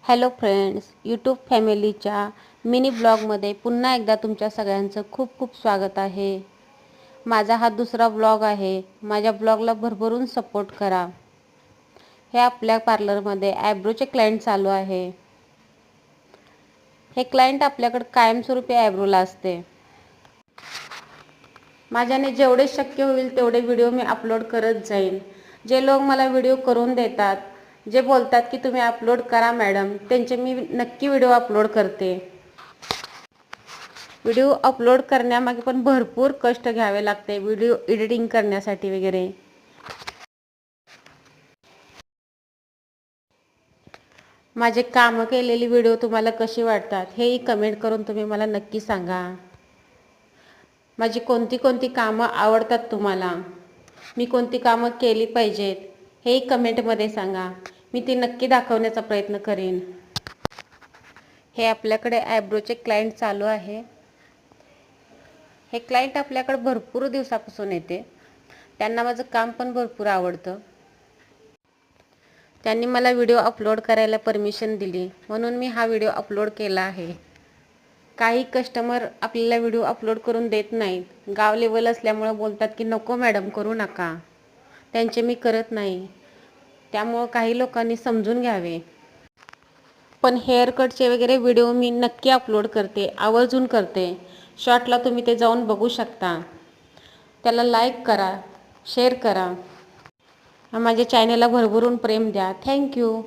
Hello friends, YouTube फॅमिलीच्या mini ब्लॉगमध्ये पुन्हा एकदा तुमच्या सगळ्यांचं खूप खूप स्वागत आहे। माझा हा दुसरा ब्लॉग आहे। माझ्या ब्लॉगला भरभरून सपोर्ट करा। हे आपल्या पार्लरमध्ये आयब्रोचे क्लायंट चालू आहे। हे क्लायंट आपल्याकडे कायमस्वरूपी आयब्रोला असते। माझ्याने जेवढे शक्य होईल तेवढे व्हिडिओ मी अपलोड करत जाईन। जे लोक मला व्हिडिओ करून देतात, जे बोलतात की तुम्ही अपलोड करा मॅडम, त्यांचे मी नक्की व्हिडिओ अपलोड करते। व्हिडिओ अपलोड करण्यामागे पण भरपूर कष्ट घ्यावे लागते, व्हिडिओ एडिटिंग करण्यासाठी वगैरे। माझे काम केलेली व्हिडिओ तुम्हाला कशी वाटतात हेही कमेंट करून तुम्ही मला नक्की सांगा। माझी कोणती कोणती कामं आवडतात तुम्हाला, मी कोणती कामं केली पाहिजेत हेही कमेंटमध्ये सांगा। मी ती नक्की दाखवण्याचा प्रयत्न करेन। हे आपल्याकडे आयब्रोचे क्लायंट चालू आहे। हे क्लायंट आपल्याकडे भरपूर दिवसापासून येते। त्यांना माझं काम पण भरपूर आवडतं। त्यांनी मला व्हिडिओ अपलोड करायला परमिशन दिली, म्हणून मी हा व्हिडिओ अपलोड केला आहे। काही कस्टमर आपल्याला व्हिडिओ अपलोड करून देत नाहीत। गाव लेवल असल्यामुळे बोलतात की नको मॅडम करू नका, त्यांचे मी करत नाही। त्यामुळे काही लोकांनी समजून घ्यावे। पण हेअर कटचे वगैरे व्हिडिओ मी नक्की अपलोड करते, आवर्जून करते। शॉर्टला तुम्ही ते जाऊन बघू शकता। त्याला लाईक करा, शेअर करा। माझ्या चॅनलला भरभरून प्रेम द्या। थँक्यू।